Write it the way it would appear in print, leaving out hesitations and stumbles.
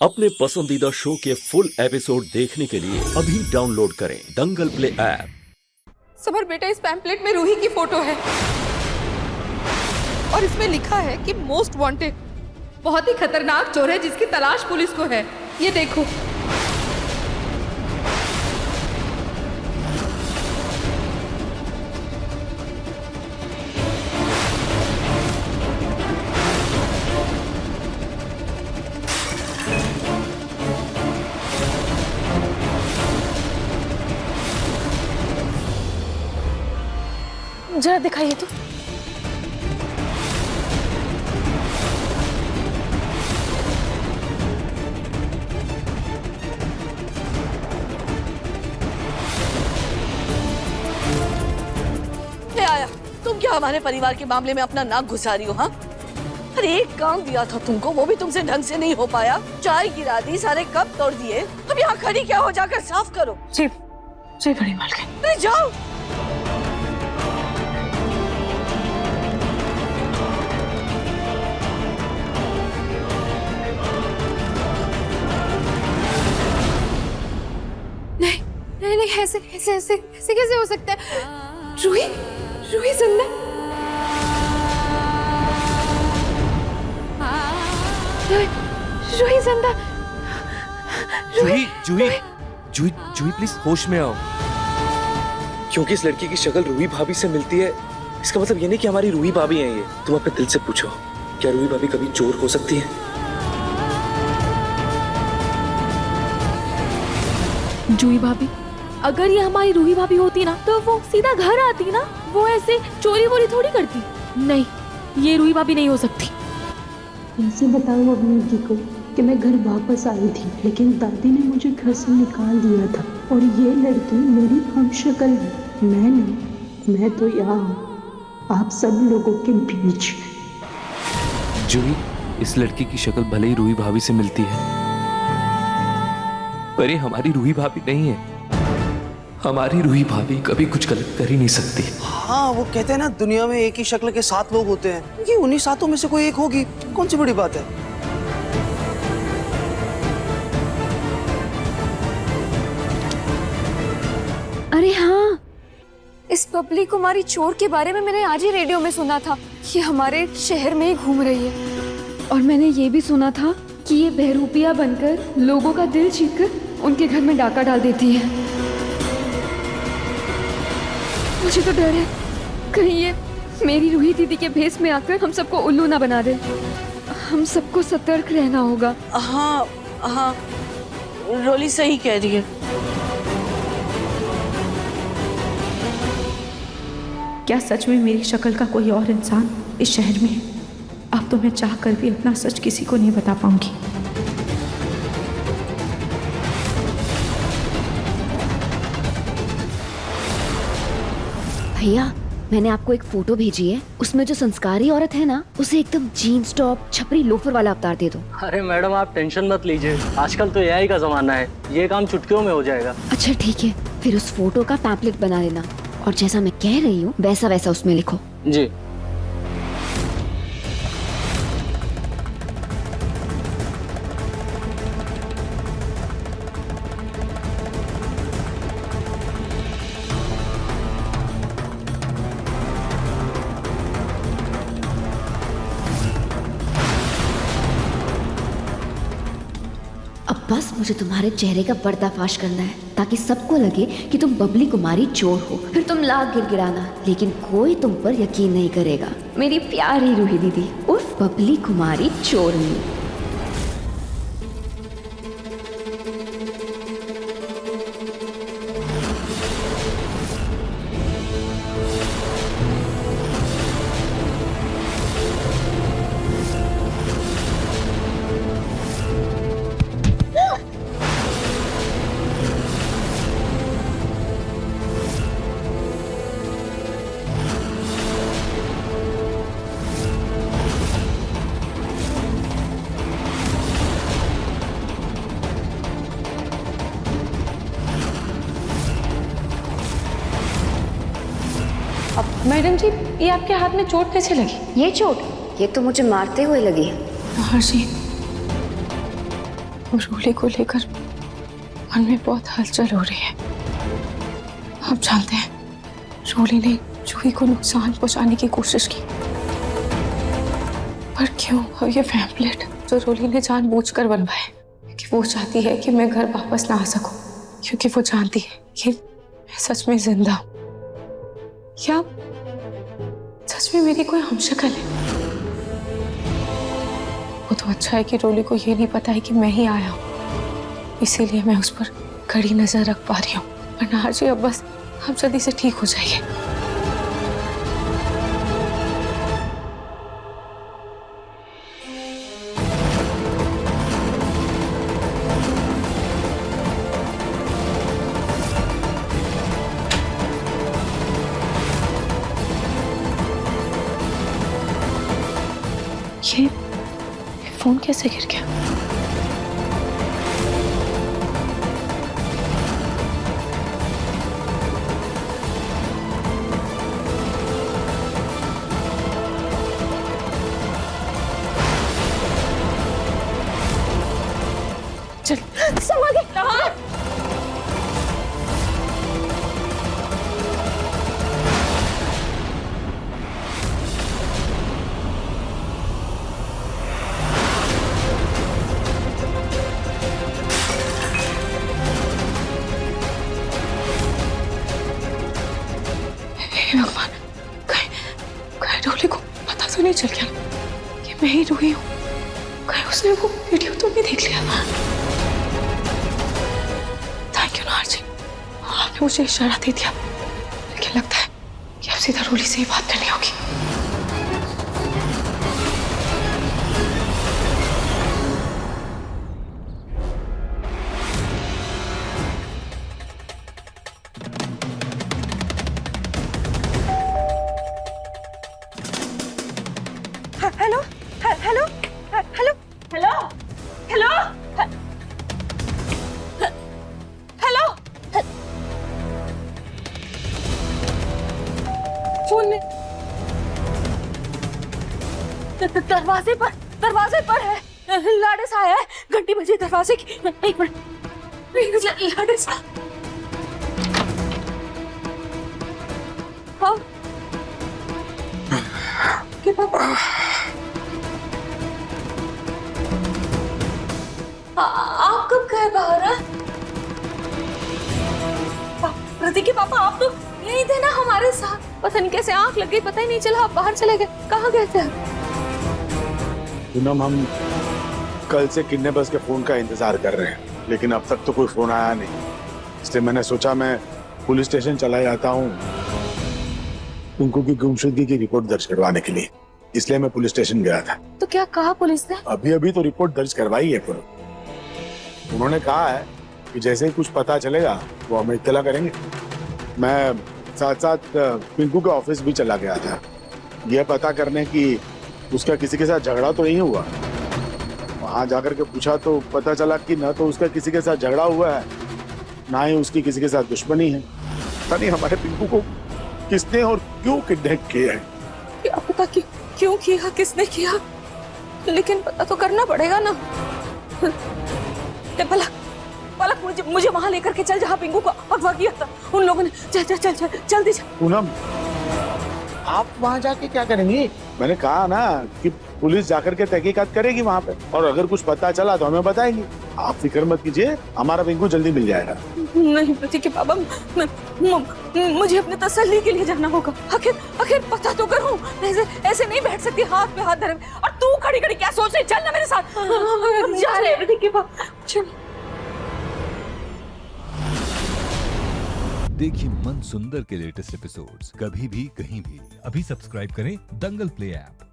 अपने पसंदीदा शो के फुल एपिसोड देखने के लिए अभी डाउनलोड करें दंगल प्ले ऐप। समर बेटा, इस पैम्पलेट में रूही की फोटो है और इसमें लिखा है कि मोस्ट वांटेड, बहुत ही खतरनाक चोर है जिसकी तलाश पुलिस को है। ये देखो। जरा दिखाइए तो। क्या आया? तुम क्या हमारे परिवार के मामले में अपना नाक घुसा रही हो? हाँ, अरे एक काम दिया था तुमको, वो भी तुमसे ढंग से नहीं हो पाया। चाय गिरा दी, सारे कप तोड़ दिए। अब यहाँ खड़ी क्या हो, जाकर साफ करो। जी जी बड़ी मालकिन। अरे जाओ। नहीं नहीं, ऐसे ऐसे ऐसे ऐसे कैसे हो सकता है? रूही, रूही जिंदा? रूही जिंदा? जूही जूही जूही जूही प्लीज होश में आओ। क्योंकि इस लड़की की शक्ल रूही भाभी से मिलती है, इसका मतलब ये नहीं कि हमारी रूही भाभी है ये। तुम अपने दिल से पूछो, क्या रूही भाभी कभी चोर हो सकती है? जूही भाभी, अगर ये हमारी रूही भाभी होती ना तो वो सीधा घर आती ना, वो ऐसे चोरी वोरी थोड़ी करती। नहीं, ये रूही भाभी नहीं हो सकती। कैसे बताऊं अपनी जी को कि मैं घर वापस आई थी, लेकिन दादी ने मुझे घर से निकाल दिया था और ये लड़की मेरी हमशक्ल है। मैं तो यहाँ हूँ आप सब लोगों के बीच। जूही, इस लड़की की शक्ल भले ही रूही भाभी से मिलती है, पर ये हमारी रूही भाभी नहीं है। हमारी रूही भाभी कभी कुछ गलत कर ही नहीं सकती। हाँ, वो कहते हैं ना, दुनिया में एक ही शक्ल के 7 लोग होते हैं। ये उन्हीं 7 में से कोई एक होगी। कौन सी बड़ी बात है? अरे हाँ, इस बबली कुमारी चोर के बारे में मैंने आज ही रेडियो में सुना था। ये हमारे शहर में ही घूम रही है और मैंने ये भी सुना था कि ये बहरूपिया बनकर लोगों का दिल जीतकर उनके घर में डाका डाल देती है। मुझे तो डर है कहीं ये मेरी रूही दीदी के भेस में आकर हम सबको उल्लू ना बना दे। हम सबको सतर्क रहना होगा। हाँ हाँ, रोली सही कह रही है। क्या सच में मेरी शक्ल का कोई और इंसान इस शहर में है? अब तो मैं चाह कर भी अपना सच किसी को नहीं बता पाऊंगी। भैया, मैंने आपको एक फोटो भेजी है, उसमें जो संस्कारी औरत है ना, उसे एकदम जीन्स टॉप छपरी लोफर वाला अवतार दे दो। अरे मैडम, आप टेंशन मत लीजिए, आजकल तो एआई का जमाना है, ये काम चुटकियों में हो जाएगा। अच्छा ठीक है, फिर उस फोटो का पैम्पलेट बना लेना और जैसा मैं कह रही हूँ वैसा वैसा उसमें लिखो। जी। अब बस मुझे तुम्हारे चेहरे का पर्दाफाश करना है ताकि सबको लगे कि तुम बबली कुमारी चोर हो। फिर तुम लाख गिड़गिड़ाना, लेकिन कोई तुम पर यकीन नहीं करेगा। मेरी प्यारी रूही दीदी उर्फ बबली कुमारी चोरनी। मैडम जी, ये आपके हाथ में चोट कैसे लगी? ये चोट, ये तो मुझे मारते हुए लगी। हर्षी, रोली को लेकर मन में बहुत हलचल हो रही है। आप जानते हैं, रोली ने जूही को नुकसान पहुंचाने की कोशिश की, पर क्यों? अब ये पैम्फलेट जो रोली ने जानबूझकर बनवाए कि वो चाहती है कि मैं घर वापस ना आ सकूं, क्योंकि वो जानती है कि मैं सच में जिंदा हूं, या सच में मेरी कोई हमशक्ल है। वो तो अच्छा है कि रोली को ये नहीं पता है कि मैं ही आया हूँ, इसीलिए मैं उस पर कड़ी नजर रख पा रही हूँ। वरना आज अब बस आप जल्दी से ठीक हो जाइए। ये फोन कैसे गिर गया? चल संभाल के। हे भगवान, कहीं रोली को पता तो नहीं चल गया कि मैं ही रोई हूँ? कहीं उसने वो वीडियो तो नहीं देख लिया? थैंक यू नारजी, आपने मुझे इशारा दे दिया, लेकिन लगता है कि अब सीधा रोली से ही बात करनी होगी। Hello hello hello hello hello hello, phone में दरवाजे पर है, लाडेस आया है, घंटी बजी दरवाजे की। एक मिनट, लाडेस। हाँ आप कब गए बाहर? प्रतीक के पापा, आप तो यही थे ना हमारे साथ। पता नहीं कैसे आंख लग गई, पता ही नहीं चला आप बाहर चले गए। कहाँ गए थे? पूनम, हम कल से किडनैपर्स के फोन का इंतजार कर रहे हैं, लेकिन अब तक तो कोई फोन आया नहीं। इसलिए मैंने सोचा मैं पुलिस स्टेशन चला जाता हूँ उनको की गुमशुदगी की रिपोर्ट दर्ज करवाने के लिए। इसलिए मैं पुलिस स्टेशन गया था। तो क्या कहा पुलिस ने? अभी तो रिपोर्ट दर्ज करवाई है पूनम। उन्होंने कहा है कि जैसे ही कुछ पता चलेगा वो हमें इत्तला करेंगे। मैं साथ साथ पिंकू के ऑफिस भी चला गया था, यह पता करने की उसका किसी के साथ झगड़ा तो नहीं हुआ। वहां जाकर के पूछा तो पता चला कि न तो उसका किसी के साथ झगड़ा हुआ है, ना ही उसकी किसी के साथ दुश्मनी है। पता नहीं हमारे पिंकू को किसने और क्यों किडनैप किया है। क्या पता क्यों किया, किसने किया, लेकिन पता तो करना पड़ेगा ना। पलक मुझे वहां लेकर के चल जहाँ पिंकू को अगवा किया था उन लोगों ने। चल जल्दी चल। पूनम, आप वहां जाके क्या करेंगी? मैंने कहा ना कि पुलिस जाकर के तहकीकात करेगी वहां पे, और अगर कुछ पता चला तो हमें बताएंगी। आप फिक्र मत कीजिए, हमारा पिंकू जल्दी मिल जाएगा। नहीं प्रतीक के बाबा, मुझे अपने तसल्ली के लिए जाना होगा। आखिर पता तो करूं, ऐसे नहीं बैठ सकती हाथ पे हाथ धरे। और तू खड़ी क्या सोच रही? चल ना मेरे साथ। जा रहे प्रतीक के बाबा, चल। देखिए मन सुंदर के लेटेस्ट एपिसोड्स कभी भी कहीं भी। अभी सब्सक्राइब करें दंगल प्ले ऐप।